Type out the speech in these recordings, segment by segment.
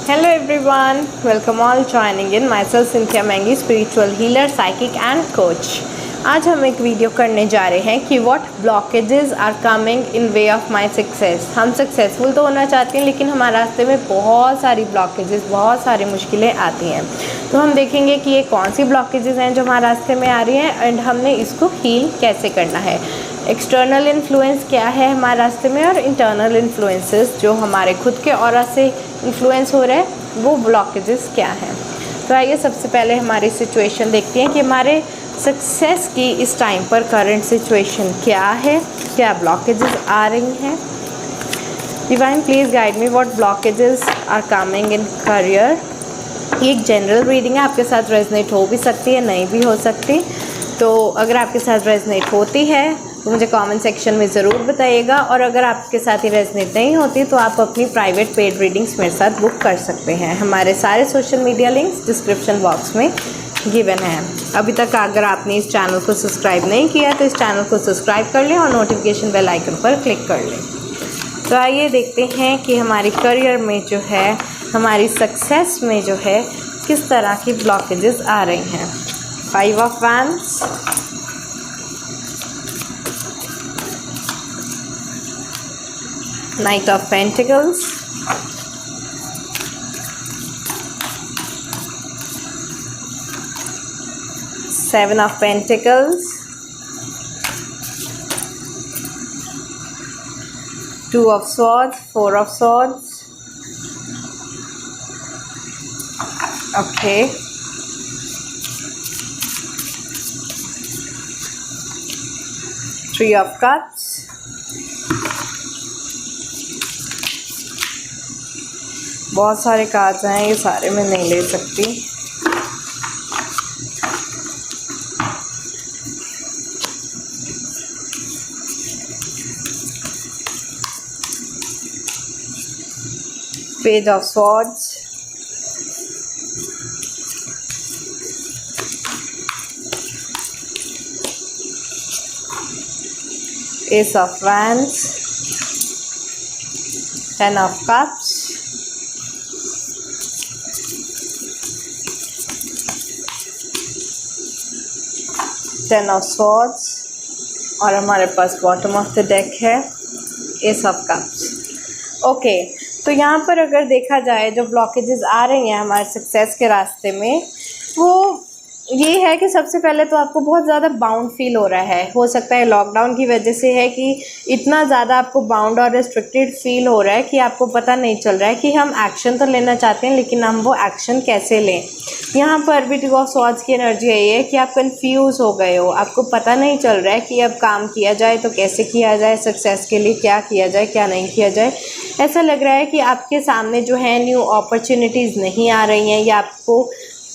Hello everyone, welcome all joining in myself Cynthia Mengi, spiritual healer, psychic and coach। आज हम एक video करने जा रहे हैं कि what blockages are coming in way of my success. हम सक्सेसफुल तो होना चाहते हैं लेकिन हमारे रास्ते में बहुत सारी ब्लॉकेजेस, बहुत सारी मुश्किलें आती हैं। तो हम देखेंगे कि ये कौन सी ब्लॉकेजेस हैं जो हमारे रास्ते में आ रही हैं एंड हमने इसको हील कैसे करना है। एक्सटर्नल इन्फ्लुएंस क्या है हमारे रास्ते में और इंटरनल इन्फ्लुएंसेस जो हमारे खुद के ऑरा से इन्फ्लुएंस हो रहे हैं वो ब्लॉकेजेस क्या हैं। तो आइए सबसे पहले हमारी सिचुएशन देखते हैं कि हमारे सक्सेस की इस टाइम पर करंट सिचुएशन क्या है, क्या ब्लॉकेजेस आ रही हैं। Divine please guide me what blockages are coming in career. ये एक जनरल रीडिंग है, आपके साथ रेजनेट हो भी सकती है, नहीं भी हो सकती। तो अगर आपके साथ रेजनेट होती है तो मुझे कमेंट सेक्शन में ज़रूर बताइएगा, और अगर आपके साथ ही रेजनेट नहीं होती तो आप अपनी प्राइवेट पेड रीडिंग्स मेरे साथ बुक कर सकते हैं। हमारे सारे social media links description box में गिवन है। अभी तक अगर आपने इस चैनल को सब्सक्राइब नहीं किया तो इस चैनल को सब्सक्राइब कर लें और नोटिफिकेशन बेल आइकन पर क्लिक कर लें। तो आइए देखते हैं कि हमारी करियर में जो है, हमारी सक्सेस में जो है, किस तरह की ब्लॉकेजेस आ रही हैं। 5 of wands, Knight of Pentacles, Seven of Pentacles, Two of Swords, Four of Swords, okay, Three of Cups, बहुत सारे कार्ड्स हैं, ये सारे मैं नहीं ले सकती। Page of swords, S of wands, 10 of cups, ten of swords, और हमारे पास बॉटम ऑफ द डेक है एस ऑफ कप्स। ओके, तो यहाँ पर अगर देखा जाए जो ब्लॉकेजेस आ रही हैं हमारे सक्सेस के रास्ते में, वो ये है कि सबसे पहले तो आपको बहुत ज़्यादा बाउंड फील हो रहा है। हो सकता है लॉकडाउन की वजह से है कि इतना ज़्यादा आपको बाउंड और रिस्ट्रिक्टेड फील हो रहा है कि आपको पता नहीं चल रहा है कि हम एक्शन तो लेना चाहते हैं लेकिन हम वो एक्शन कैसे लें। यहाँ पर भी 2 ऑफ स्वॉर्ड्स की एनर्जी यही है कि आप कंफ्यूज हो गए हो, आपको पता नहीं चल रहा है कि अब काम किया जाए तो कैसे किया जाए, सक्सेस के लिए क्या किया जाए, क्या नहीं किया जाए। ऐसा लग रहा है कि आपके सामने जो है न्यू अपॉर्चुनिटीज़ नहीं आ रही हैं, या आपको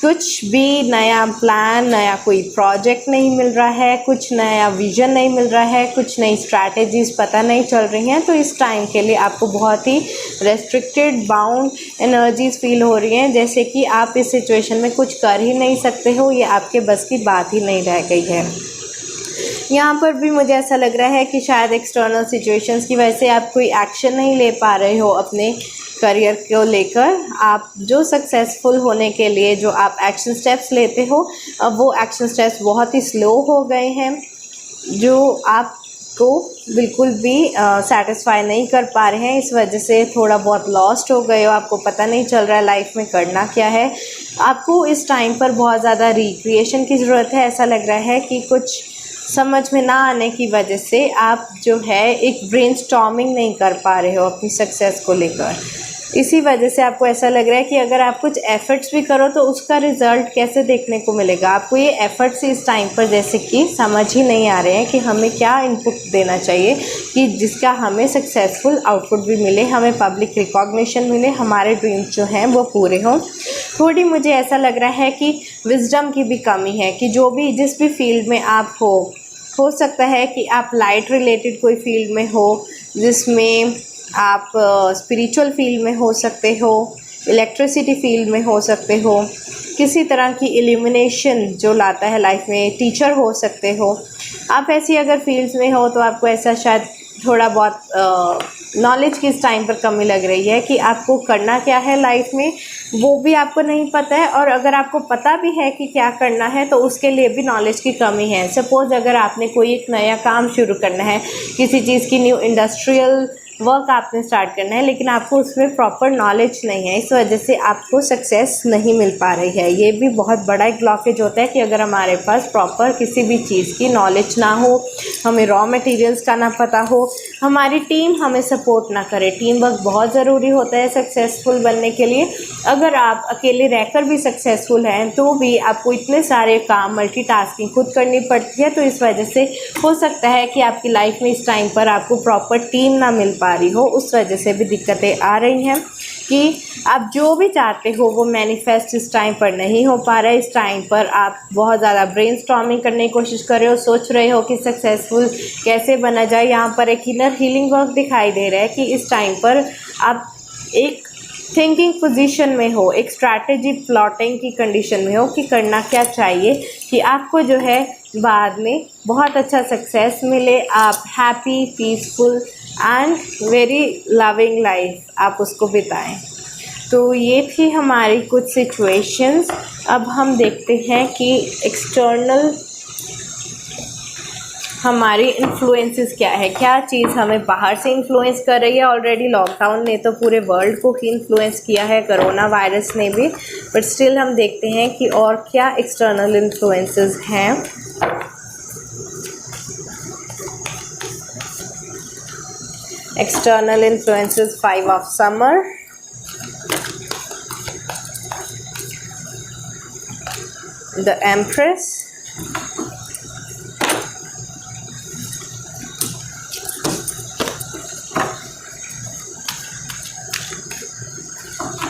कुछ भी नया प्लान, नया कोई प्रोजेक्ट नहीं मिल रहा है, कुछ नया विज़न नहीं मिल रहा है, कुछ नई स्ट्रैटेजीज़ पता नहीं चल रही हैं। तो इस टाइम के लिए आपको बहुत ही रेस्ट्रिक्टेड, बाउंड एनर्जीज़ फील हो रही हैं, जैसे कि आप इस सिचुएशन में कुछ कर ही नहीं सकते हो, ये आपके बस की बात ही नहीं रह गई है। यहाँ पर भी मुझे ऐसा लग रहा है कि शायद एक्सटर्नल सिचुएशंस की वजह से आप कोई एक्शन नहीं ले पा रहे हो अपने करियर को लेकर। आप जो सक्सेसफुल होने के लिए जो आप एक्शन स्टेप्स लेते हो, अब वो एक्शन स्टेप्स बहुत ही स्लो हो गए हैं, जो आपको बिल्कुल भी सेटिस्फाई नहीं कर पा रहे हैं। इस वजह से थोड़ा बहुत लॉस्ट हो गए हो, आपको पता नहीं चल रहा है लाइफ में करना क्या है। आपको इस टाइम पर बहुत ज़्यादा रिक्रिएशन की ज़रूरत है। ऐसा लग रहा है कि कुछ समझ में ना आने की वजह से आप जो है एक ब्रेनस्टॉर्मिंग नहीं कर पा रहे हो अपनी सक्सेस को लेकर। इसी वजह से आपको ऐसा लग रहा है कि अगर आप कुछ एफ़र्ट्स भी करो तो उसका रिज़ल्ट कैसे देखने को मिलेगा। आपको ये एफ़र्ट्स इस टाइम पर जैसे कि समझ ही नहीं आ रहे हैं कि हमें क्या इनपुट देना चाहिए कि जिसका हमें सक्सेसफुल आउटपुट भी मिले, हमें पब्लिक रिकॉग्निशन मिले, हमारे ड्रीम्स जो हैं वो पूरे हों। थोड़ी मुझे ऐसा लग रहा है कि विजडम की भी कमी है कि जो भी जिस भी फील्ड में आप हो सकता है कि आप लाइट रिलेटेड कोई फील्ड में हो, जिसमें आप स्पिरिचुअल फील्ड में हो सकते हो, इलेक्ट्रिसिटी फील्ड में हो सकते हो, किसी तरह की इल्यूमिनेशन जो लाता है लाइफ में, टीचर हो सकते हो। आप ऐसी अगर फील्ड्स में हो तो आपको ऐसा शायद थोड़ा बहुत नॉलेज की इस टाइम पर कमी लग रही है कि आपको करना क्या है लाइफ में, वो भी आपको नहीं पता है, और अगर आपको पता भी है कि क्या करना है तो उसके लिए भी नॉलेज की कमी है। सपोज़ अगर आपने कोई एक नया काम शुरू करना है, किसी चीज़ की न्यू इंडस्ट्रियल वर्क आपने स्टार्ट करना है, लेकिन आपको उसमें प्रॉपर नॉलेज नहीं है, इस वजह से आपको सक्सेस नहीं मिल पा रही है। ये भी बहुत बड़ा एक ब्लॉकेज होता है कि अगर हमारे पास प्रॉपर किसी भी चीज़ की नॉलेज ना हो, हमें रॉ मटेरियल्स का ना पता हो, हमारी टीम हमें सपोर्ट ना करे। टीम वर्क बहुत ज़रूरी होता है सक्सेसफुल बनने के लिए। अगर आप अकेले रहकर भी सक्सेसफुल हैं तो भी आपको इतने सारे काम मल्टीटास्किंग खुद करनी पड़ती है, तो इस वजह से हो सकता है कि आपकी लाइफ में इस टाइम पर आपको प्रॉपर टीम ना मिल पा रही हो, उस वजह से भी दिक्कतें आ रही हैं कि आप जो भी चाहते हो वो मैनिफेस्ट इस टाइम पर नहीं हो पा रहा है। इस टाइम पर आप बहुत ज़्यादा ब्रेनस्टॉर्मिंग करने की कोशिश कर रहे हो, सोच रहे हो कि सक्सेसफुल कैसे बना जाए। यहाँ पर एक इनर हीलिंग वर्क दिखाई दे रहा है कि इस टाइम पर आप एक थिंकिंग पोजीशन में हो, एक स्ट्रैटेजी प्लॉटिंग की कंडीशन में हो कि करना क्या चाहिए कि आपको जो है बाद में बहुत अच्छा सक्सेस मिले, आप happy, peaceful and very loving life आप उसको बिताएं। तो ये थी हमारी कुछ सिचुएशंस। अब हम देखते हैं कि एक्सटर्नल हमारी इन्फ्लुएंसेस क्या है, क्या चीज़ हमें बाहर से इन्फ्लुएंस कर रही है। ऑलरेडी लॉकडाउन ने तो पूरे वर्ल्ड को ही इन्फ्लुएंस किया है, कोरोना वायरस ने भी, बट स्टिल हम देखते हैं कि और क्या एक्सटर्नल इन्फ्लुएंसेस हैं। External influences, 5 of summer, the Empress,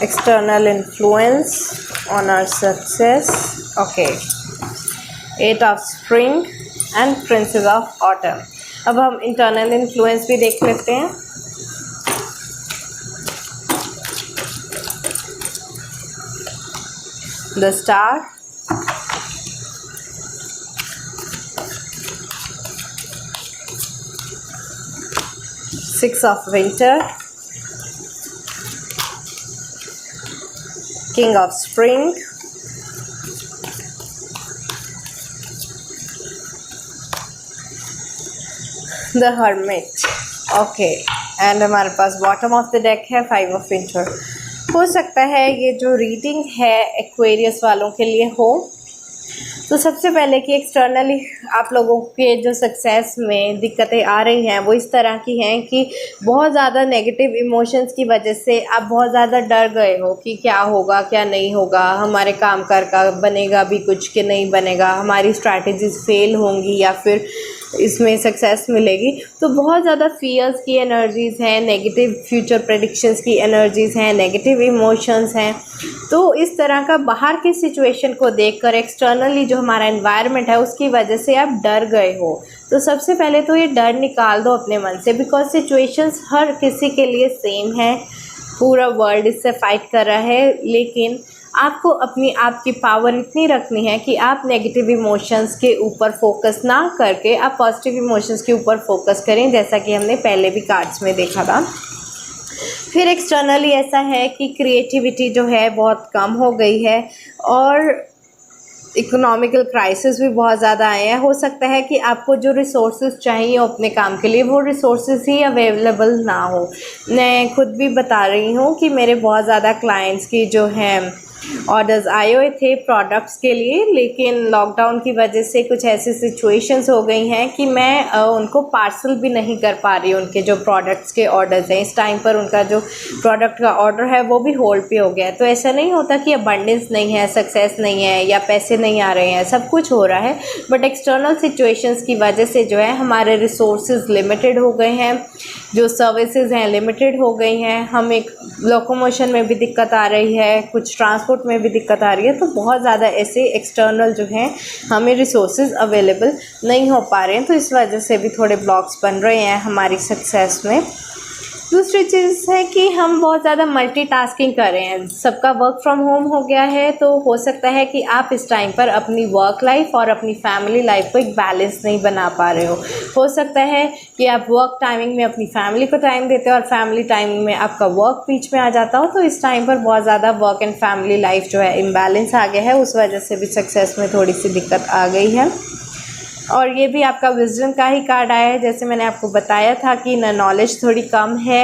external influence on our success, okay, 8 of spring and Princess of autumn। अब हम इंटरनल इन्फ्लुएंस भी देख लेते हैं। The star, six of winter, king of spring, the hermit, okay, and हमारे पास bottom of the deck है 5 of winter. हो सकता है ये जो रीडिंग है एक्वेरियस वालों के लिए हो। तो सबसे पहले कि एक्सटर्नली आप लोगों के जो सक्सेस में दिक्कतें आ रही हैं वो इस तरह की हैं कि बहुत ज़्यादा नेगेटिव इमोशंस की वजह से आप बहुत ज़्यादा डर गए हो कि क्या होगा क्या नहीं होगा, हमारे काम का बनेगा भी कुछ कि नहीं बनेगा, हमारी स्ट्रैटेजीज फेल होंगी या फिर इसमें सक्सेस मिलेगी। तो बहुत ज़्यादा फियर्स की एनर्जीज़ हैं, नेगेटिव फ्यूचर प्रेडिक्शंस की एनर्जीज़ हैं, नेगेटिव इमोशंस हैं। तो इस तरह का बाहर की सिचुएशन को देखकर एक्सटर्नली जो हमारा एनवायरनमेंट है उसकी वजह से आप डर गए हो। तो सबसे पहले तो ये डर निकाल दो अपने मन से, बिकॉज सिचुएशंस हर किसी के लिए सेम है, पूरा वर्ल्ड इससे फाइट कर रहा है, लेकिन आपको अपनी आपकी पावर इतनी रखनी है कि आप नेगेटिव इमोशंस के ऊपर फोकस ना करके आप पॉजिटिव इमोशंस के ऊपर फोकस करें, जैसा कि हमने पहले भी कार्ड्स में देखा था। फिर एक्सटर्नली ऐसा है कि क्रिएटिविटी जो है बहुत कम हो गई है और इकोनॉमिकल क्राइसिस भी बहुत ज़्यादा आए हैं। हो सकता है कि आपको जो रिसोर्सेज चाहिए अपने काम के लिए वो रिसोर्सेज ही अवेलेबल ना हो। मैं खुद भी बता रही हूँ कि मेरे बहुत ज़्यादा क्लाइंट्स की जो हैं ऑर्डर्स आए हुए थे प्रोडक्ट्स के लिए, लेकिन लॉकडाउन की वजह से कुछ ऐसी सिचुएशंस हो गई हैं कि मैं उनको पार्सल भी नहीं कर पा रही हूँ। उनके जो प्रोडक्ट्स के ऑर्डर्स हैं इस टाइम पर उनका जो प्रोडक्ट का ऑर्डर है वो भी होल्ड पे हो गया है। तो ऐसा नहीं होता कि अबंडेंस नहीं है, सक्सेस नहीं है या पैसे नहीं आ रहे हैं, सब कुछ हो रहा है, बट एक्सटर्नल सिचुएशंस की वजह से जो है हमारे रिसोर्सेज लिमिटेड हो गए हैं, जो सर्विसेज हैं लिमिटेड हो गई हैं, हमें लोकोमोशन में भी दिक्कत आ रही है, कुछ ट्रांसपोर्ट में भी दिक्कत आ रही है। तो बहुत ज़्यादा ऐसे एक्सटर्नल जो हैं हमें रिसोर्सेज अवेलेबल नहीं हो पा रहे हैं, तो इस वजह से भी थोड़े ब्लॉक्स बन रहे हैं हमारी सक्सेस में। दूसरी चीज़ है कि हम बहुत ज़्यादा मल्टीटास्किंग कर रहे हैं, सबका वर्क फ्रॉम होम हो गया है, तो हो सकता है कि आप इस टाइम पर अपनी वर्क लाइफ और अपनी फैमिली लाइफ को एक बैलेंस नहीं बना पा रहे हो सकता है कि आप वर्क टाइमिंग में अपनी फैमिली को टाइम देते हो और फैमिली टाइमिंग में आपका वर्क बीच में आ जाता हो, तो इस टाइम पर बहुत ज़्यादा वर्क एंड फैमिली लाइफ जो है इम्बैलेंस आ गया है, उस वजह से भी सक्सेस में थोड़ी सी दिक्कत आ गई है। और ये भी आपका विजडम का ही कार्ड आया है, जैसे मैंने आपको बताया था कि नॉलेज थोड़ी कम है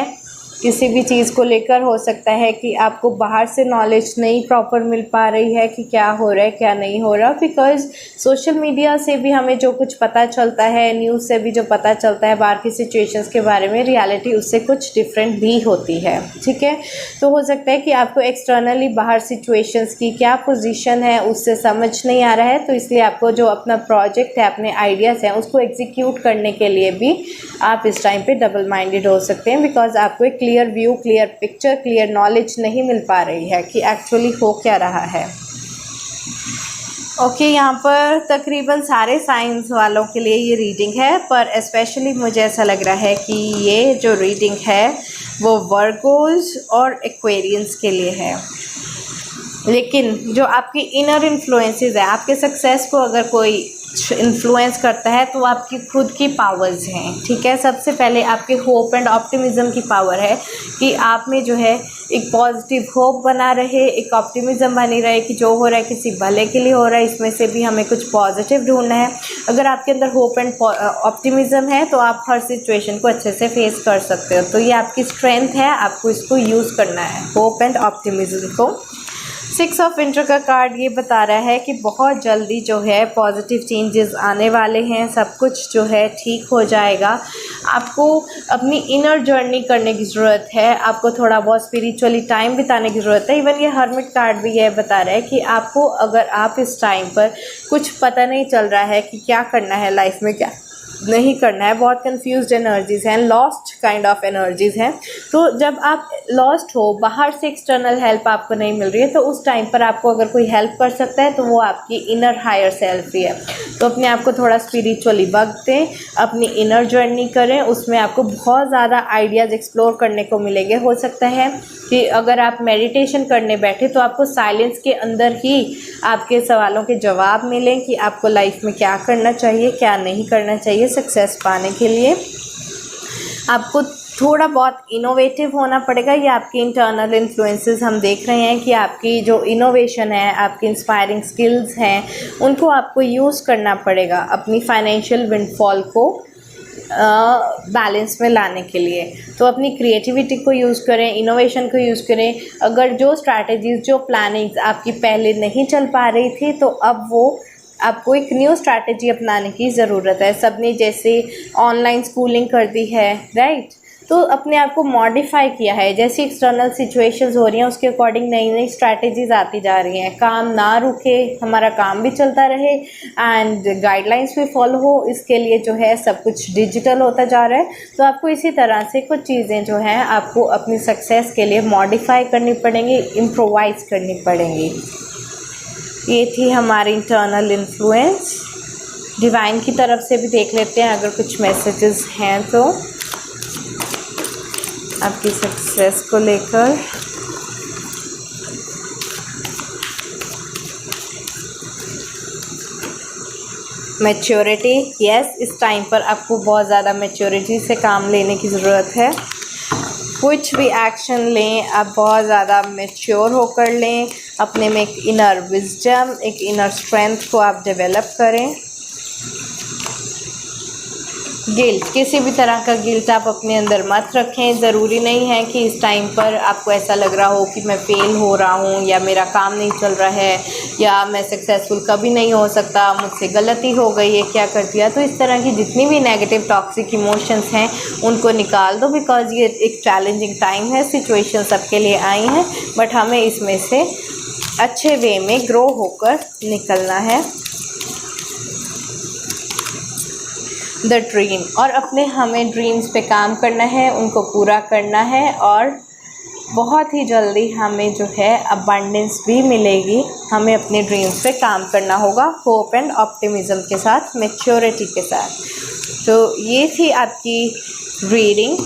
किसी भी चीज़ को लेकर। हो सकता है कि आपको बाहर से नॉलेज नहीं प्रॉपर मिल पा रही है कि क्या हो रहा है क्या नहीं हो रहा, बिकॉज़ सोशल मीडिया से भी हमें जो कुछ पता चलता है, न्यूज़ से भी जो पता चलता है बाहर की सिचुएशंस के बारे में, रियलिटी उससे कुछ डिफरेंट भी होती है, ठीक है। तो हो सकता है कि आपको एक्सटर्नली बाहर सिचुएशंस की क्या पोजीशन है उससे समझ नहीं आ रहा है, तो इसलिए आपको जो अपना प्रोजेक्ट है, अपने आइडियाज़ हैं, उसको एग्जीक्यूट करने के लिए भी आप इस टाइम पे डबल माइंडेड हो सकते हैं, बिकॉज आपको एक clear view, clear picture, clear knowledge नहीं मिल पा रही है कि एक्चुअली हो क्या रहा है। ओके, यहाँ पर तकरीबन सारे साइंस वालों के लिए ये रीडिंग है, पर स्पेशली मुझे ऐसा लग रहा है कि ये जो रीडिंग है वो वर्गोज और एक्वेरियंस के लिए है। लेकिन जो आपकी इनर इन्फ्लुएंसेस है, आपके सक्सेस को अगर कोई इन्फ्लुएंस करता है तो आपकी खुद की पावर्स हैं, ठीक है। सबसे पहले आपके होप एंड ऑप्टिमिज़म की पावर है कि आप में जो है एक पॉजिटिव होप बना रहे, एक ऑप्टिमिज़म बनी रहे कि जो हो रहा है किसी भले के लिए हो रहा है, इसमें से भी हमें कुछ पॉजिटिव ढूंढना है। अगर आपके अंदर होप एंड ऑप्टिमिज़म है तो आप हर सिचुएशन को अच्छे से फेस कर सकते हो, तो ये आपकी स्ट्रेंथ है, आपको इसको यूज़ करना है, होप एंड ऑप्टिमिज़म को। 6 ऑफ विंटर का कार्ड ये बता रहा है कि बहुत जल्दी जो है पॉजिटिव चेंजेस आने वाले हैं, सब कुछ जो है ठीक हो जाएगा। आपको अपनी इनर जर्नी करने की ज़रूरत है, आपको थोड़ा बहुत स्पिरिचुअली टाइम बिताने की ज़रूरत है। इवन ये हर्मिट कार्ड भी यह बता रहा है कि आपको, अगर आप इस टाइम पर कुछ पता नहीं चल रहा है कि क्या करना है लाइफ में, क्या नहीं करना है, बहुत कंफ्यूज्ड एनर्जीज़ हैं, लॉस्ट काइंड ऑफ एनर्जीज़ हैं, तो जब आप लॉस्ट हो, बाहर से एक्सटर्नल हेल्प आपको नहीं मिल रही है, तो उस टाइम पर आपको अगर कोई हेल्प कर सकता है तो वो आपकी इनर हायर सेल्फ ही है। तो अपने आप को थोड़ा स्पिरिचुअली वक्त दें, अपनी इनर जर्नी करें, उसमें आपको बहुत ज़्यादा आइडियाज़ एक्सप्लोर करने को मिलेंगे। हो सकता है कि अगर आप मेडिटेशन करने बैठे तो आपको साइलेंस के अंदर ही आपके सवालों के जवाब मिलें कि आपको लाइफ में क्या करना चाहिए, क्या नहीं करना चाहिए सक्सेस पाने के लिए। आपको थोड़ा बहुत इनोवेटिव होना पड़ेगा, ये आपकी इंटरनल इन्फ्लुएंसेस हम देख रहे हैं कि आपकी जो इनोवेशन है, आपकी इंस्पायरिंग स्किल्स हैं, उनको आपको यूज़ करना पड़ेगा अपनी फाइनेंशियल विंडफॉल को बैलेंस में लाने के लिए। तो अपनी क्रिएटिविटी को यूज़ करें, इनोवेशन को यूज़ करें। अगर जो स्ट्रैटेजीज़, जो प्लानिंग्स आपकी पहले नहीं चल पा रही थी, तो अब वो आपको एक न्यू स्ट्रैटेजी अपनाने की ज़रूरत है। सबने जैसे ऑनलाइन स्कूलिंग कर दी है, राइट, तो अपने आप को मॉडिफाई किया है, जैसी एक्सटर्नल सिचुएशंस हो रही हैं उसके अकॉर्डिंग नई नई स्ट्रैटेजीज़ आती जा रही हैं। काम ना रुके, हमारा काम भी चलता रहे एंड गाइडलाइंस भी फॉलो हो, इसके लिए जो है सब कुछ डिजिटल होता जा रहा है। तो आपको इसी तरह से कुछ चीज़ें जो हैं आपको अपनी सक्सेस के लिए मॉडिफाई करनी पड़ेंगी, इम्प्रोवाइज़ करनी पड़ेंगी। ये थी हमारी इंटरनल इन्फ्लुएंस। डिवाइन की तरफ से भी देख लेते हैं अगर कुछ मैसेजेस हैं तो आपकी सक्सेस को लेकर। मैच्योरिटी, यस, इस टाइम पर आपको बहुत ज़्यादा मैच्योरिटी से काम लेने की ज़रूरत है। कुछ भी एक्शन लें आप बहुत ज़्यादा मैच्योर होकर लें, अपने में एक इनर विजडम, एक इनर स्ट्रेंथ को आप डेवलप करें। गिल्ट, किसी भी तरह का गिल्ट आप अपने अंदर मत रखें। ज़रूरी नहीं है कि इस टाइम पर आपको ऐसा लग रहा हो कि मैं फेल हो रहा हूँ या मेरा काम नहीं चल रहा है या मैं सक्सेसफुल कभी नहीं हो सकता, मुझसे गलती हो गई है, क्या कर दिया। तो इस तरह की जितनी भी नेगेटिव टॉक्सिक इमोशंस हैं उनको निकाल दो, बिकॉज़ ये एक चैलेंजिंग टाइम है, सिचुएशन सबके लिए आई हैं, बट हमें इसमें से अच्छे वे में ग्रो होकर निकलना है। द ड्रीम, और अपने हमें ड्रीम्स पे काम करना है, उनको पूरा करना है और बहुत ही जल्दी हमें जो है अबंडेंस भी मिलेगी। हमें अपने ड्रीम्स पे काम करना होगा होप एंड ऑप्टिमिज़म के साथ, मैच्योरिटी के साथ। तो ये थी आपकी रीडिंग।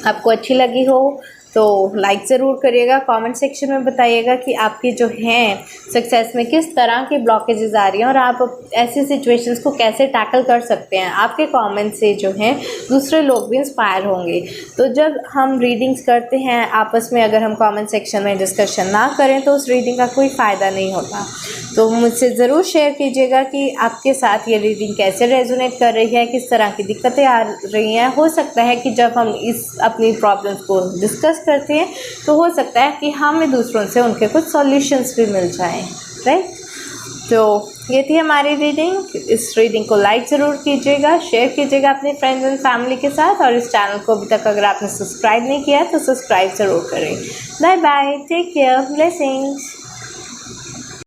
आपको अच्छी लगी हो तो लाइक ज़रूर करिएगा, कमेंट सेक्शन में बताइएगा कि आपकी जो हैं सक्सेस में किस तरह की ब्लॉकेजेस आ रही हैं और आप ऐसी सिचुएशंस को कैसे टैकल कर सकते हैं। आपके कमेंट से जो हैं दूसरे लोग भी इंस्पायर होंगे। तो जब हम रीडिंग्स करते हैं आपस में, अगर हम कमेंट सेक्शन में डिस्कशन ना करें तो उस रीडिंग का कोई फ़ायदा नहीं होता। तो मुझसे ज़रूर शेयर कीजिएगा कि आपके साथ ये रीडिंग कैसे रेजोनेट कर रही है, किस तरह की दिक्कतें आ रही हैं। हो सकता है कि जब हम इस अपनी प्रॉब्लम्स को डिस्कस करते हैं तो हो सकता है कि हमें दूसरों से उनके कुछ सॉल्यूशंस भी मिल जाएं, राइट। तो ये थी हमारी रीडिंग। इस रीडिंग को लाइक ज़रूर कीजिएगा, शेयर कीजिएगा अपने फ्रेंड्स एंड फैमिली के साथ, और इस चैनल को अभी तक अगर आपने सब्सक्राइब नहीं किया है तो सब्सक्राइब ज़रूर करें। Bye bye, take care, blessings.